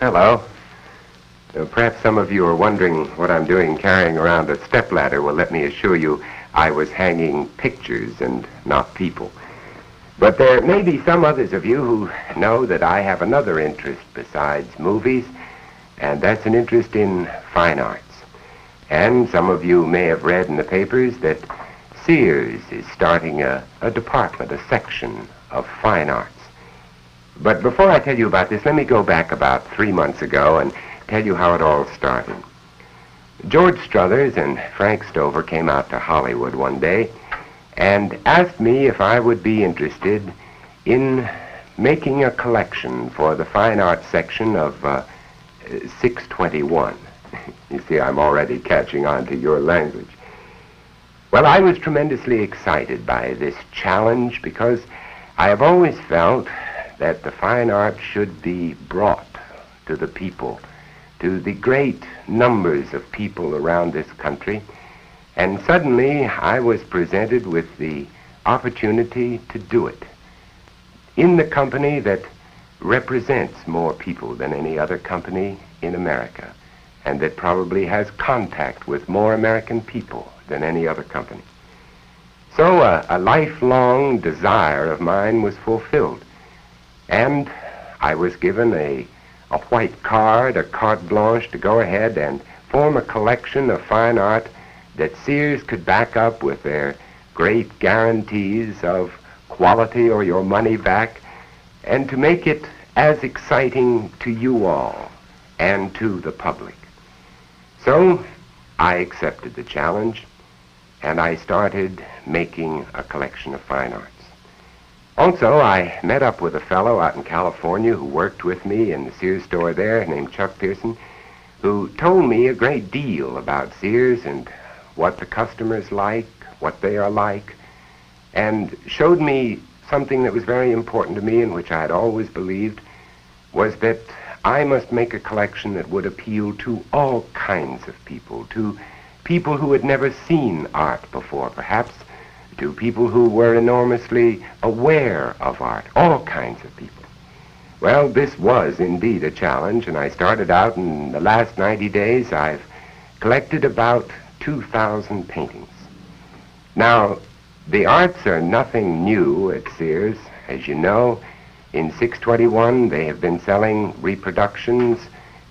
Hello. Perhaps some of you are wondering what I'm doing carrying around a stepladder. Well, let me assure you, I was hanging pictures and not people. But there may be some others of you who know that I have another interest besides movies, and that's an interest in fine arts. And some of you may have read in the papers that Sears is starting a department, a section of fine arts. But before I tell you about this, let me go back about 3 months ago and tell you how it all started. George Struthers and Frank Stover came out to Hollywood one day and asked me if I would be interested in making a collection for the fine arts section of 621. You see, I'm already catching on to your language. Well, I was tremendously excited by this challenge because I have always felt that the fine arts should be brought to the people, to the great numbers of people around this country. And suddenly I was presented with the opportunity to do it in the company that represents more people than any other company in America, and that probably has contact with more American people than any other company. So a lifelong desire of mine was fulfilled. And I was given a white card, a carte blanche to go ahead and form a collection of fine art that Sears could back up with their great guarantees of quality or your money back, and to make it as exciting to you all and to the public. So I accepted the challenge, and I started making a collection of fine arts. Also, I met up with a fellow out in California who worked with me in the Sears store there, named Chuck Pearson, who told me a great deal about Sears and what the customers like, what they are like, and showed me something that was very important to me and which I had always believed, was that I must make a collection that would appeal to all kinds of people, to people who had never seen art before, perhaps to people who were enormously aware of art, all kinds of people. Well, this was indeed a challenge, and I started out, in the last 90 days, I've collected about 2,000 paintings. Now, the arts are nothing new at Sears. As you know, in 621, they have been selling reproductions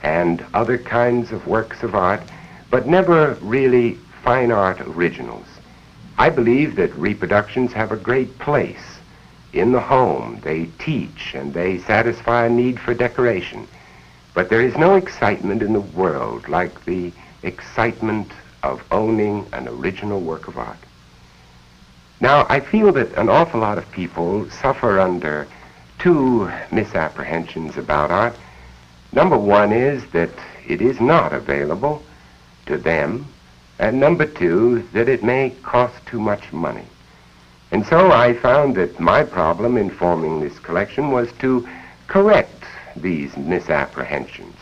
and other kinds of works of art, but never really fine art originals. I believe that reproductions have a great place in the home. They teach and they satisfy a need for decoration. But there is no excitement in the world like the excitement of owning an original work of art. Now, I feel that an awful lot of people suffer under two misapprehensions about art. Number one is that it is not available to them, and number two, that it may cost too much money. And so I found that my problem in forming this collection was to correct these misapprehensions,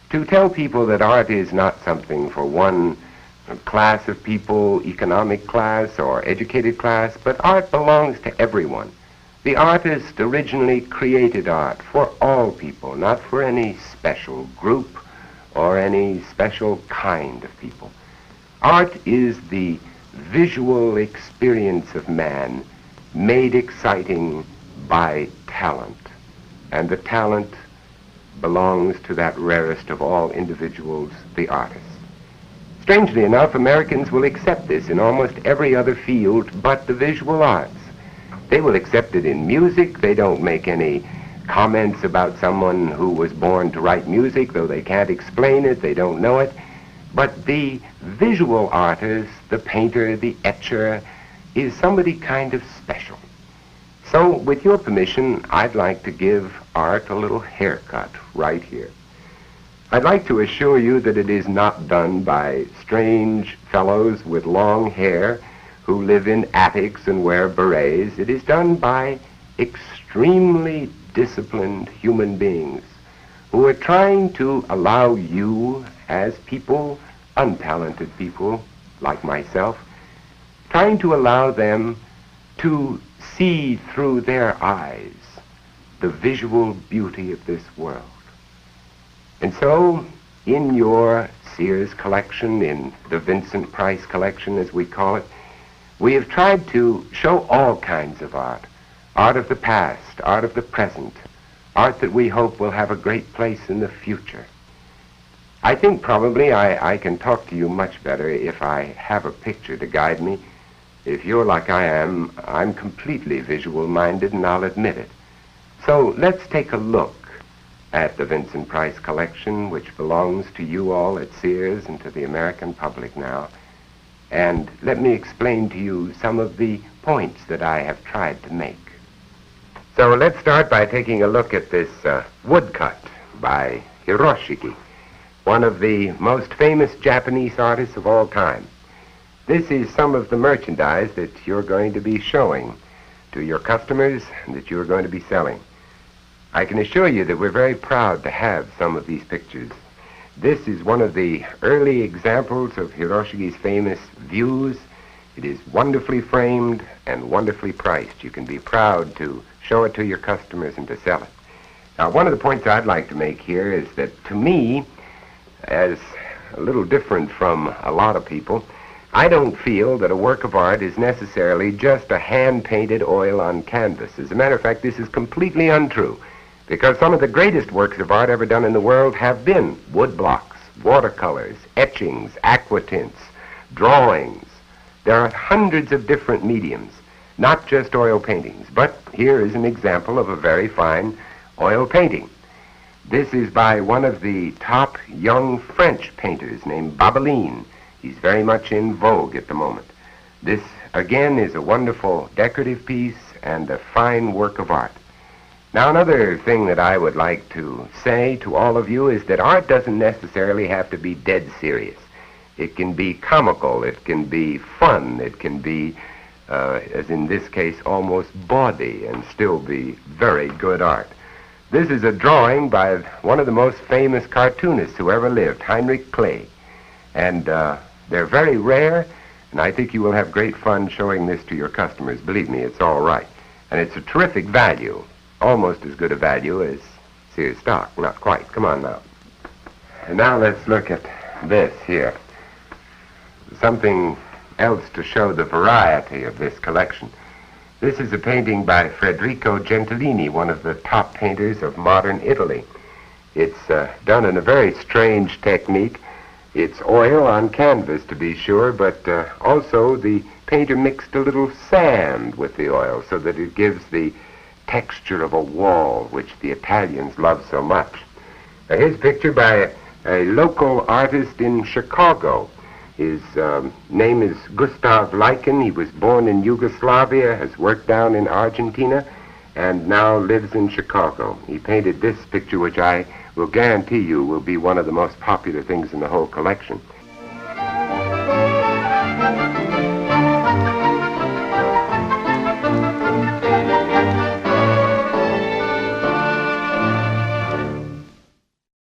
to tell people that art is not something for one class of people, economic class or educated class, but art belongs to everyone. The artist originally created art for all people, not for any special group or any special kind of people. Art is the visual experience of man made exciting by talent, and the talent belongs to that rarest of all individuals, the artist. Strangely enough, Americans will accept this in almost every other field but the visual arts. They will accept it in music. They don't make any comments about someone who was born to write music, though they can't explain it, they don't know it. But the visual artist, the painter, the etcher, is somebody kind of special. So, with your permission, I'd like to give art a little haircut right here. I'd like to assure you that it is not done by strange fellows with long hair who live in attics and wear berets. It is done by extremely disciplined human beings who are trying to allow you, as people, untalented people like myself, trying to allow them to see through their eyes the visual beauty of this world. And so, in your Sears collection, in the Vincent Price collection, as we call it, we have tried to show all kinds of art. Art of the past, art of the present, art that we hope will have a great place in the future. I think probably I can talk to you much better if I have a picture to guide me. If you're like I am, I'm completely visual-minded, and I'll admit it. So let's take a look at the Vincent Price collection, which belongs to you all at Sears and to the American public now. And let me explain to you some of the points that I have tried to make. So let's start by taking a look at this woodcut by Hiroshige, one of the most famous Japanese artists of all time. This is some of the merchandise that you're going to be showing to your customers and that you're going to be selling. I can assure you that we're very proud to have some of these pictures. This is one of the early examples of Hiroshige's famous views. It is wonderfully framed and wonderfully priced. You can be proud to show it to your customers and to sell it. Now, one of the points I'd like to make here is that, to me, as a little different from a lot of people, I don't feel that a work of art is necessarily just a hand-painted oil on canvas. As a matter of fact, this is completely untrue, because some of the greatest works of art ever done in the world have been wood blocks, watercolors, etchings, aquatints, drawings. There are hundreds of different mediums, not just oil paintings, but here is an example of a very fine oil painting. This is by one of the top young French painters named Babeline. He's very much in vogue at the moment. This, again, is a wonderful decorative piece and a fine work of art. Now, another thing that I would like to say to all of you is that art doesn't necessarily have to be dead serious. It can be comical, it can be fun, it can be, as in this case, almost bawdy and still be very good art. This is a drawing by one of the most famous cartoonists who ever lived, Heinrich Clay. And they're very rare, and I think you will have great fun showing this to your customers. Believe me, it's all right. And it's a terrific value, almost as good a value as Sears stock. Not quite. Come on now. And now let's look at this here. Something else to show the variety of this collection. This is a painting by Federico Gentilini, one of the top painters of modern Italy. It's done in a very strange technique. It's oil on canvas, to be sure, but also the painter mixed a little sand with the oil so that it gives the texture of a wall, which the Italians love so much. Now, here's a picture by a local artist in Chicago. His name is Gustav Leichen. He was born in Yugoslavia, has worked down in Argentina, and now lives in Chicago. He painted this picture, which I will guarantee you will be one of the most popular things in the whole collection.